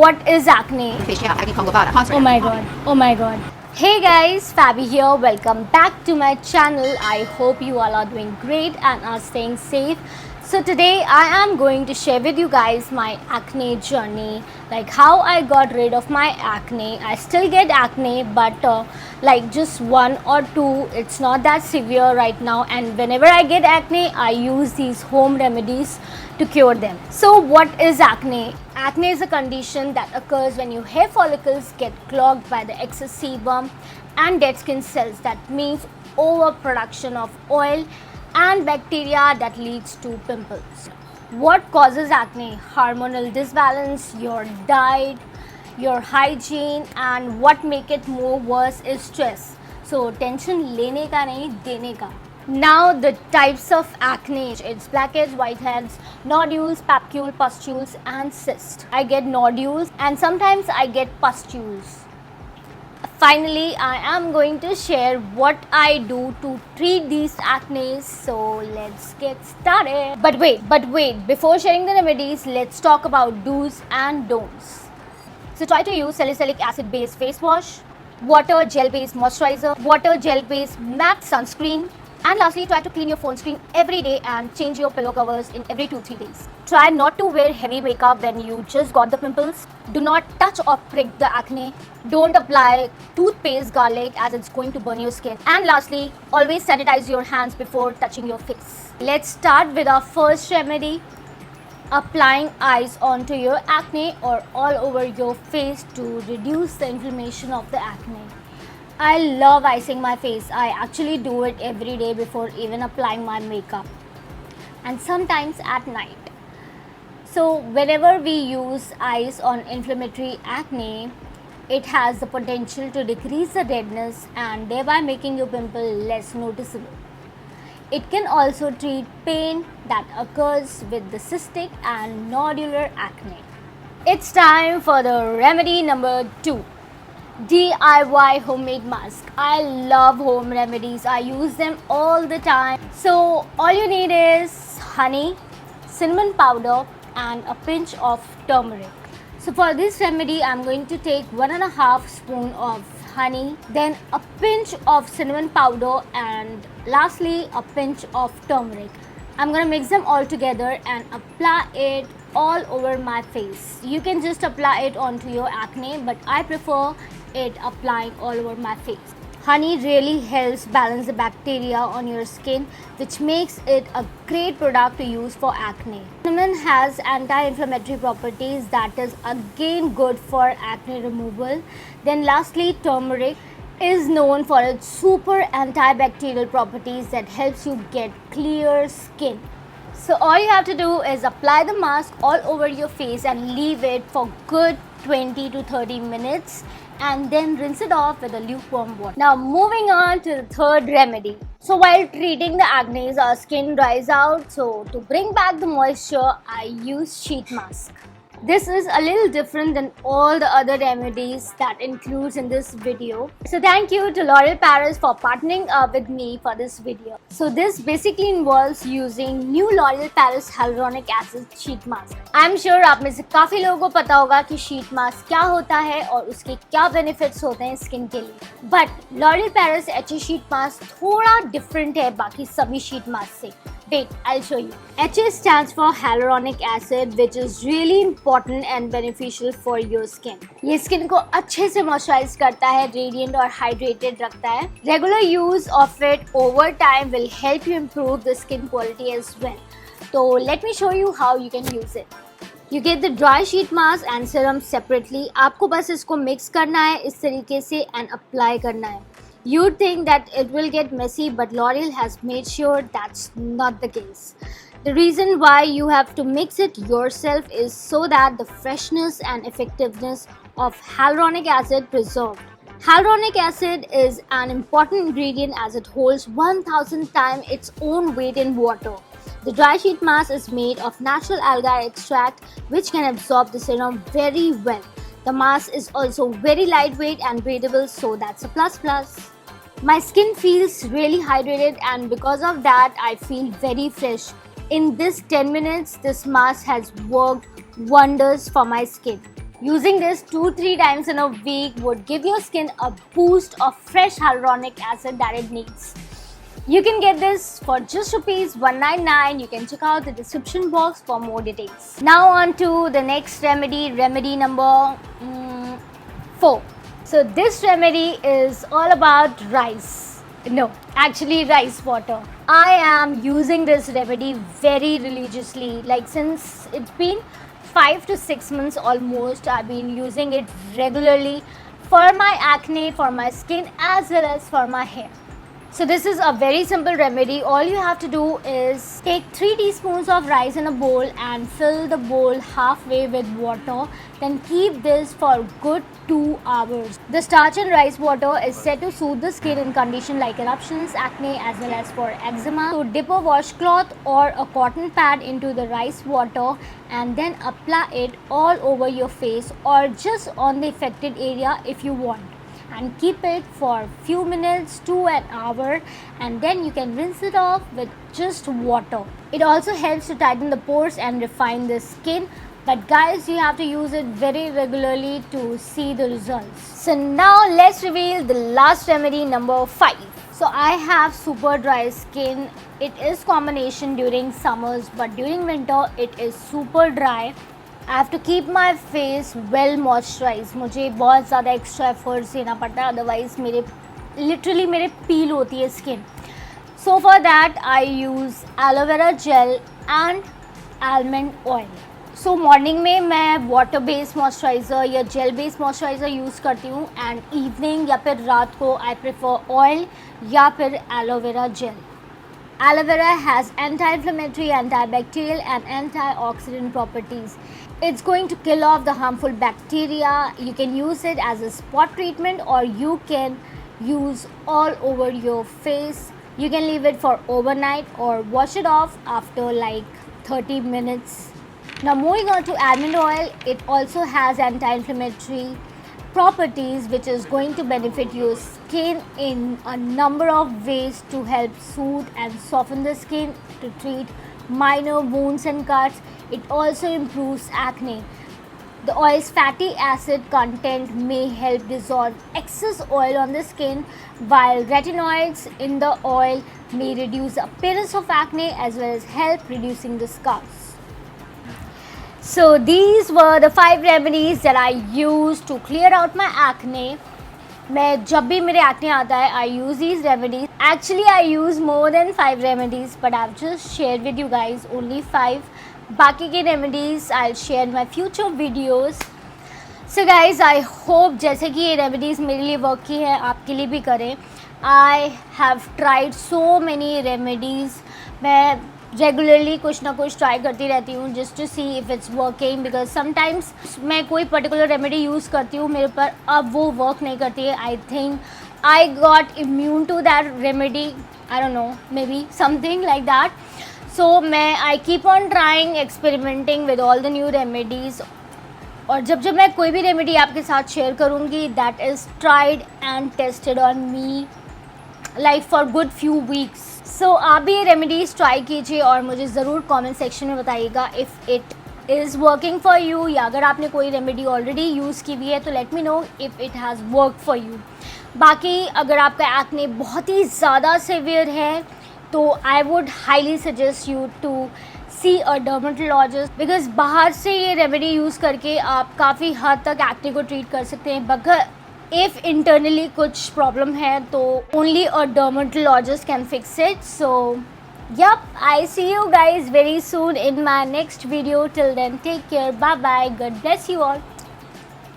What is acne? Oh my god. Oh my god. Hey guys, Faby here. Welcome back to my channel. I hope you all are doing great and are staying safe. So today I am going to share with you guys my acne journey, like how I got rid of my acne. I still get acne, but like just one or two. It's not that severe right now, and whenever I get acne, I use these home remedies to cure them. So what is acne? Acne is a condition that occurs when your hair follicles get clogged by the excess sebum and dead skin cells. That means overproduction of oil and bacteria that leads to pimples. What causes acne? Hormonal disbalance, your diet, your hygiene, and what make it more worse is stress. So tension लेने का नहीं देने का. Now the types of acne, it's blackheads, whiteheads, nodules, papules, pustules and cysts. I get nodules and sometimes I get pustules. Finally, I am going to share what I do to treat these acne. So let's get started. But wait, before sharing the remedies, let's talk about do's and don'ts. So try to use salicylic acid based face wash, water gel based moisturizer, water gel based matte sunscreen. And lastly, try to clean your phone screen every day and change your pillow covers in every 2-3 days. Try not to wear heavy makeup when you just got the pimples. Do not touch or prick the acne. Don't apply toothpaste garlic as it's going to burn your skin. And lastly, always sanitize your hands before touching your face. Let's start with our first remedy. Applying ice onto your acne or all over your face to reduce the inflammation of the acne. I love icing my face. I actually do it every day before even applying my makeup, and sometimes at night. So whenever we use ice on inflammatory acne, it has the potential to decrease the redness and thereby making your pimple less noticeable. It can also treat pain that occurs with the cystic and nodular acne. It's time for the remedy number 2. DIY homemade mask. I love home remedies. I use them all the time. So all you need is honey, cinnamon powder and a pinch of turmeric. So for this remedy, I'm going to take 1.5 spoon of honey, then a pinch of cinnamon powder and lastly a pinch of turmeric. I'm going to mix them all together and apply it all over my face. You can just apply it onto your acne, but I prefer it applying all over my face. Honey really helps balance the bacteria on your skin, which makes it a great product to use for acne. Cinnamon has anti-inflammatory properties that is again good for acne removal. Then lastly, turmeric is known for its super antibacterial properties that helps you get clear skin. So all you have to do is apply the mask all over your face and leave it for good 20 to 30 minutes and then rinse it off with a lukewarm water. Now moving on to the third remedy. So while treating the acne, our skin dries out. So to bring back the moisture, I use sheet mask. This is a little different than all the other remedies that includes in this video. So thank you to L'Oréal Paris for partnering up with me for this video. So this basically involves using new L'Oréal Paris Hyaluronic Acid Sheet Mask. I'm sure आप में से काफी लोगों को पता होगा कि sheet mask क्या होता है और उसके क्या benefits होते हैं skin के लिए. But L'Oréal Paris HA Sheet Mask थोड़ा different है बाकी सभी sheet mask से. Wait, I'll show you. HA stands for hyaluronic acid, which is really important and beneficial for your skin. ये skin को अच्छे से moisturize करता है, radiant और hydrated रखता है. Regular use of it over time will help you improve the skin quality as well. So let me show you how you can use it. You get the dry sheet mask and serum separately. आपको बस इसको mix करना है इस तरीके से and apply करना है. You'd think that it will get messy, but L'Oreal has made sure that's not the case. The reason why you have to mix it yourself is so that the freshness and effectiveness of hyaluronic acid preserved. Hyaluronic acid is an important ingredient as it holds 1000 times its own weight in water. The dry sheet mask is made of natural algae extract which can absorb the serum very well. The mask is also very lightweight and breathable, so that's a plus. My skin feels really hydrated and because of that I feel very fresh. In this 10 minutes, this mask has worked wonders for my skin. Using this 2-3 times in a week would give your skin a boost of fresh hyaluronic acid that it needs. You can get this for just rupees 199. You can check out the description box for more details. Now on to the next remedy number 4. So this remedy is all about rice. No, actually rice water. I am using this remedy very religiously. Like since it's been 5 to 6 months almost, I've been using it regularly for my acne, for my skin as well as for my hair. So this is a very simple remedy. All you have to do is take 3 teaspoons of rice in a bowl and fill the bowl halfway with water. Then keep this for good 2 hours. The starch in rice water is said to soothe the skin in conditions like eruptions, acne as well as for eczema. So dip a washcloth or a cotton pad into the rice water and then apply it all over your face or just on the affected area if you want. And keep it for few minutes to an hour, and then you can rinse it off with just water. It also helps to tighten the pores and refine the skin, but guys, you have to use it very regularly to see the results. So now let's reveal the last remedy number 5. So I have super dry skin. It is combination during summers, but during winter it is super dry. I have to keep my face well moisturized. मुझे बहुत ज़्यादा extra efforts देना पड़ता है, otherwise मेरे peel होती है skin. So for that I use aloe vera gel and almond oil. So morning में मैं water based moisturizer या gel based moisturizer use करती हूँ, and evening या फिर रात को I prefer oil या फिर aloe vera gel. Aloe vera has anti-inflammatory, antibacterial and antioxidant properties. It's going to kill off the harmful bacteria. You can use it as a spot treatment or you can use all over your face. You can leave it for overnight or wash it off after like 30 minutes. Now moving on to almond oil, it also has anti-inflammatory properties which is going to benefit your skin in a number of ways to help soothe and soften the skin, to treat minor wounds and cuts. It also improves acne. The oil's fatty acid content may help dissolve excess oil on the skin, while retinoids in the oil may reduce the appearance of acne as well as help reducing the scars. So these were the 5 remedies that I use to clear out my acne. मैं जब भी मेरे acne आता है, I use these remedies. Actually, I use more than 5 remedies, but I've just shared with you guys only 5. बाकी के remedies I'll share in my future videos. So guys, I hope जैसे कि ये remedies मेरे लिए work की है, आपके लिए भी करें. I have tried so many remedies. मैं रेगुलरली कुछ ना कुछ ट्राई करती रहती हूँ just to see if it's working, because sometimes मैं कोई पर्टिकुलर रेमेडी यूज़ करती हूँ, मेरे पर अब वो वर्क नहीं करती है. I think I got immune to that remedy, I don't know, maybe something like that. So मैं I keep on trying, experimenting with all the new remedies. और जब मैं कोई भी रेमेडी आपके साथ शेयर करूँगी, that is tried and tested on me like for good few weeks. So आप भी ये रेमेडीज़ ट्राई कीजिए और मुझे ज़रूर कमेंट सेक्शन में बताइएगा if it is working for you, या अगर आपने कोई रेमेडी ऑलरेडी यूज़ की हुई है तो let me know if it has work for you. बाकी अगर आपका एक्ने बहुत ही ज़्यादा सीवियर है तो I would highly suggest you to see a dermatologist, because बाहर से ये रेमेडी यूज़ करके आप काफ़ी हद तक एक्ने को ट्रीट कर सकते हैं. बगर if internally कुछ problem है तो only a dermatologist can fix it. So yep, I see you guys very soon in my next video. Till then, take care, bye bye, God bless you all.